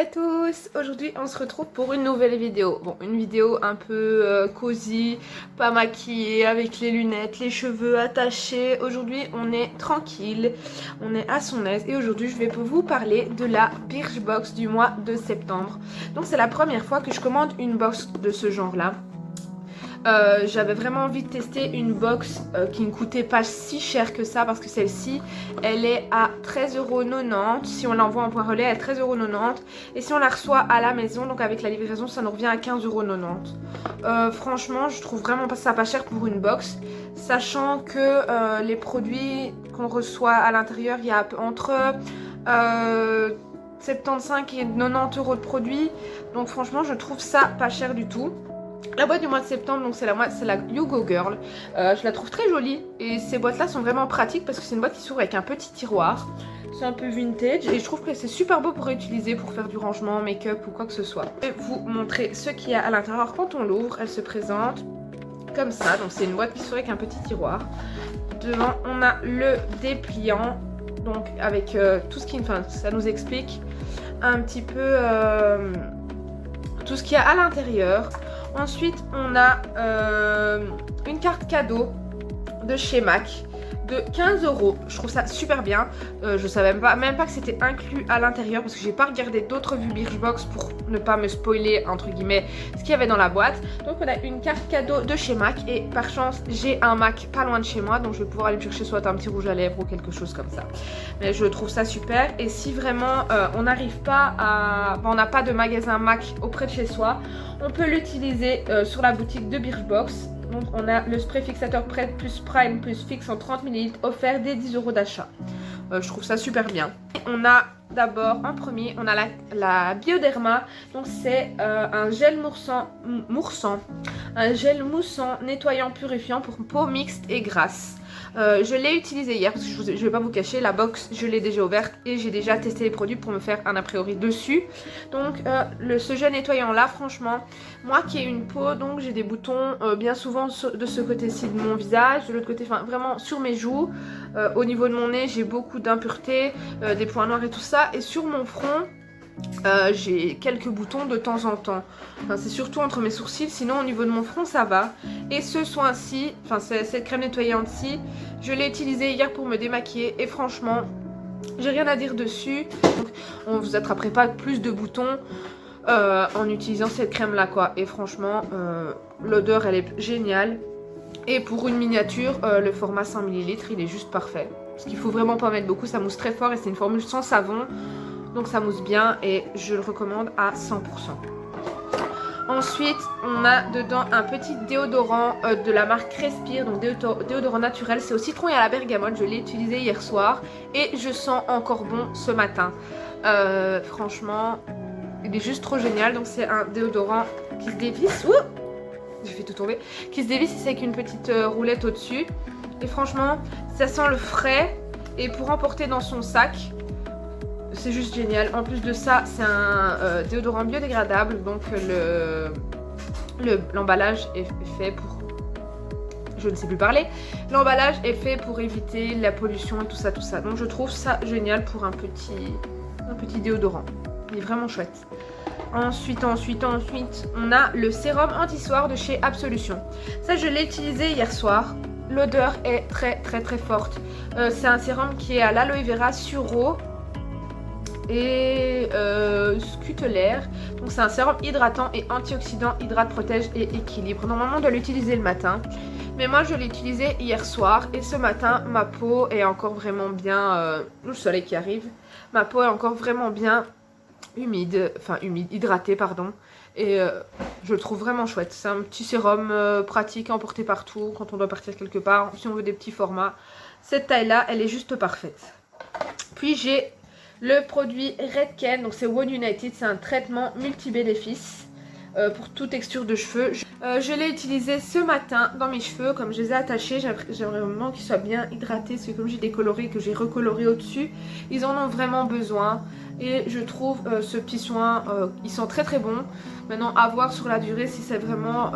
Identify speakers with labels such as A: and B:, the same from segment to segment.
A: à tous, aujourd'hui on se retrouve pour une nouvelle vidéo. Bon, une vidéo un peu cosy, pas maquillée, avec les lunettes, les cheveux attachés. Aujourd'hui on est tranquille, on est à son aise et aujourd'hui je vais vous parler de la Birchbox du mois de septembre. Donc c'est la première fois que je commande une box de ce genre là. J'avais vraiment envie de tester une box qui ne coûtait pas si cher que ça parce que celle-ci elle est à 13,90 €. Si on l'envoie en point relais elle est à 13,90 € et si on la reçoit à la maison, donc avec la livraison, ça nous revient à 15,90 €. Franchement je trouve vraiment pas ça pas cher pour une box, sachant que les produits qu'on reçoit à l'intérieur, il y a entre 75 et 90 € de produits, donc franchement je trouve ça pas cher du tout. La boîte du mois de septembre, donc c'est la You Go Girl. Je la trouve très jolie et ces boîtes là sont vraiment pratiques parce que c'est une boîte qui s'ouvre avec un petit tiroir. C'est un peu vintage et je trouve que c'est super beau pour réutiliser, pour faire du rangement, make-up ou quoi que ce soit. Je vais vous montrer ce qu'il y a à l'intérieur quand on l'ouvre. Elle se présente comme ça, donc c'est une boîte qui s'ouvre avec un petit tiroir. Devant on a le dépliant, donc avec tout ce qui, enfin ça nous explique un petit peu tout ce qu'il y a à l'intérieur. Ensuite, on a une carte cadeau de chez MAC de 15 €. Je trouve ça super bien. Je savais même pas que c'était inclus à l'intérieur parce que j'ai pas regardé d'autres vues Birchbox pour ne pas me spoiler entre guillemets ce qu'il y avait dans la boîte. Donc on a une carte cadeau de chez MAC et par chance j'ai un MAC pas loin de chez moi, donc je vais pouvoir aller chercher soit un petit rouge à lèvres ou quelque chose comme ça. Mais je trouve ça super et si vraiment on n'arrive pas à... on n'a pas de magasin MAC auprès de chez soi, on peut l'utiliser sur la boutique de Birchbox. Donc on a le spray fixateur Prêt plus Prime plus fixe en 30 ml offert dès 10 € d'achat. Je trouve ça super bien. On a d'abord en premier, on a la Bioderma. Donc c'est un gel un gel moussant nettoyant purifiant pour peau mixte et grasse. Je l'ai utilisé hier parce que je vais pas vous cacher, la box je l'ai déjà ouverte et j'ai déjà testé les produits pour me faire un a priori dessus. Donc ce gel nettoyant là, franchement, moi qui ai une peau, donc j'ai des boutons bien souvent de ce côté-ci de mon visage, de l'autre côté, enfin vraiment sur mes joues, au niveau de mon nez j'ai beaucoup d'impuretés, des points noirs et tout ça, et sur mon front j'ai quelques boutons de temps en temps. Enfin, c'est surtout entre mes sourcils, sinon au niveau de mon front ça va. Et ce soin-ci, enfin cette crème nettoyante-ci, je l'ai utilisée hier pour me démaquiller et franchement, j'ai rien à dire dessus. Donc, on vous attraperait pas plus de boutons en utilisant cette crème là quoi. Et franchement, l'odeur elle est géniale. Et pour une miniature, le format 100 ml il est juste parfait. Parce qu'il faut vraiment pas mettre beaucoup, ça mousse très fort et c'est une formule sans savon. Donc ça mousse bien et je le recommande à 100%. Ensuite, on a dedans un petit déodorant de la marque Respire, donc déodorant naturel. C'est au citron et à la bergamote. Je l'ai utilisé hier soir et je sens encore bon ce matin. Franchement, il est juste trop génial. Donc c'est un déodorant qui se dévisse. Ouh, j'ai fait tout tomber. Qui se dévisse avec une petite roulette au-dessus. Et franchement, ça sent le frais. Et pour emporter dans son sac, c'est juste génial. En plus de ça, c'est un déodorant biodégradable. Donc l'emballage est fait pour... Je ne sais plus parler. L'emballage est fait pour éviter la pollution et tout ça, tout ça. Donc je trouve ça génial pour un petit déodorant. Il est vraiment chouette. Ensuite, on a le sérum anti-soir de chez Absolution. Ça, je l'ai utilisé hier soir. L'odeur est très forte. C'est un sérum qui est à l'aloe vera, sureau et scutellaire. Donc c'est un sérum hydratant et antioxydant, hydrate, protège et équilibre. Normalement on doit l'utiliser le matin, mais moi je l'ai utilisé hier soir et ce matin ma peau est encore vraiment bien, le soleil qui arrive, ma peau est encore vraiment bien hydratée pardon, et je le trouve vraiment chouette. C'est un petit sérum pratique à emporter partout quand on doit partir quelque part, si on veut des petits formats. Cette taille là elle est juste parfaite. Puis j'ai le produit Redken, donc c'est One United, c'est un traitement multi-bénéfices. pour toute texture de cheveux. Je l'ai utilisé ce matin dans mes cheveux, comme je les ai attachés, j'aimerais vraiment qu'ils soient bien hydratés, parce que comme j'ai décoloré, que j'ai recoloré au-dessus, ils en ont vraiment besoin. Et je trouve ce petit soin, ils sont très très bons. Maintenant à voir sur la durée si c'est vraiment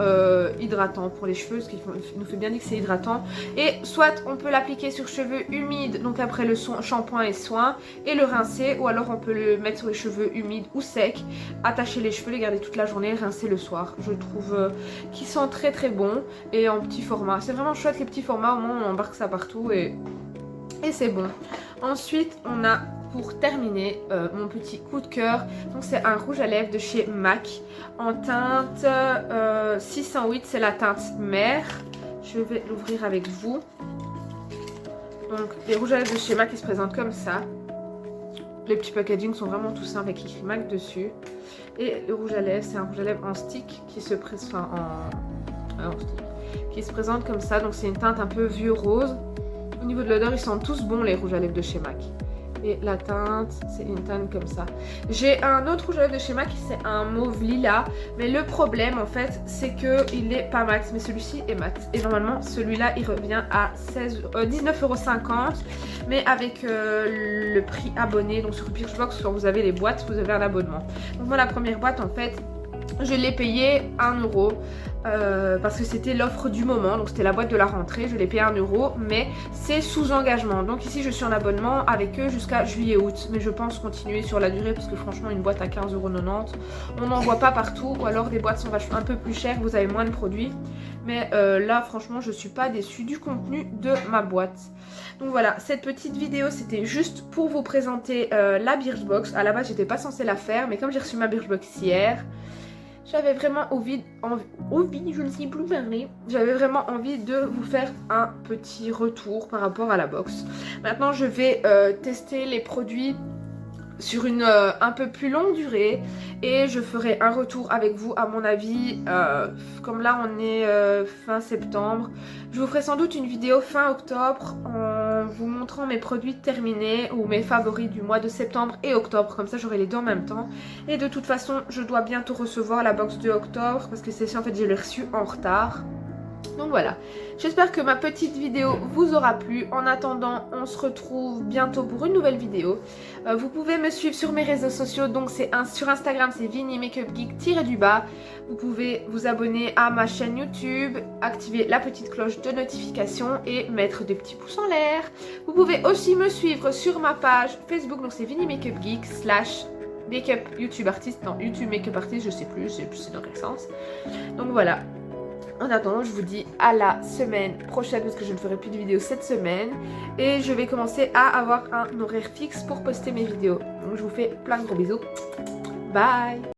A: hydratant pour les cheveux, parce qu'il nous fait bien dire que c'est hydratant. Et soit on peut l'appliquer sur cheveux humides, donc après le shampoing et soin, et le rincer, ou alors on peut le mettre sur les cheveux humides ou secs, attacher les cheveux, les garder toute la journée, rincer le soir. Je trouve qu'ils sont très très bons et en petit format. C'est vraiment chouette les petits formats, au moins on embarque ça partout et c'est bon. Ensuite on a pour terminer mon petit coup de cœur, donc c'est un rouge à lèvres de chez MAC en teinte 608, c'est la teinte mer. Je vais l'ouvrir avec vous. Donc les rouges à lèvres de chez MAC, ils se présentent comme ça. Les petits packaging sont vraiment tout simples avec écrit MAC dessus. Et le rouge à lèvres, c'est un rouge à lèvres en stick qui se présente qui se présente comme ça. Donc c'est une teinte un peu vieux rose. Au niveau de l'odeur, ils sont tous bons les rouges à lèvres de chez MAC. Et la teinte, c'est une teinte comme ça. J'ai un autre rouge à lèvres de chez MAC, c'est un mauve lilas. Mais le problème en fait, c'est qu'il n'est pas mat. Mais celui-ci est mat. Et normalement, celui-là, il revient à 19,50 €. Mais avec le prix abonné, donc sur Birchbox, quand vous avez les boîtes, vous avez un abonnement. Donc moi, la première boîte, en fait, je l'ai payé 1 € parce que c'était l'offre du moment, donc c'était la boîte de la rentrée, je l'ai payé 1 €, mais c'est sous engagement. Donc ici je suis en abonnement avec eux jusqu'à juillet-août, mais je pense continuer sur la durée parce que franchement une boîte à 15,90 €, on n'en voit pas partout, ou alors des boîtes sont vachement un peu plus chères, vous avez moins de produits. Mais là franchement je suis pas déçue du contenu de ma boîte. Donc voilà, cette petite vidéo c'était juste pour vous présenter la Birchbox. À la base j'étais pas censée la faire, mais comme j'ai reçu ma Birchbox hier, j'avais vraiment envie, je ne sais plus parler, j'avais vraiment envie de vous faire un petit retour par rapport à la box. Maintenant je vais tester les produits sur une un peu plus longue durée et je ferai un retour avec vous à mon avis. Comme là on est fin septembre, je vous ferai sans doute une vidéo fin octobre en vous montrant mes produits terminés ou mes favoris du mois de septembre et octobre, comme ça j'aurai les deux en même temps. Et de toute façon je dois bientôt recevoir la box de octobre parce que celle-ci en fait je l'ai reçue en retard. Donc voilà, j'espère que ma petite vidéo vous aura plu. En attendant, on se retrouve bientôt pour une nouvelle vidéo. Vous pouvez me suivre sur mes réseaux sociaux, donc c'est sur Instagram, c'est Vinny Makeup Geek-du-bas. Vous pouvez vous abonner à ma chaîne YouTube, activer la petite cloche de notification et mettre des petits pouces en l'air. Vous pouvez aussi me suivre sur ma page Facebook, donc c'est Vinny Makeup Geek / Makeup YouTube Artist, non YouTube Makeup Artist, je sais plus c'est dans quel sens. Donc voilà. En attendant, je vous dis à la semaine prochaine parce que je ne ferai plus de vidéos cette semaine. Et je vais commencer à avoir un horaire fixe pour poster mes vidéos. Donc je vous fais plein de gros bisous. Bye!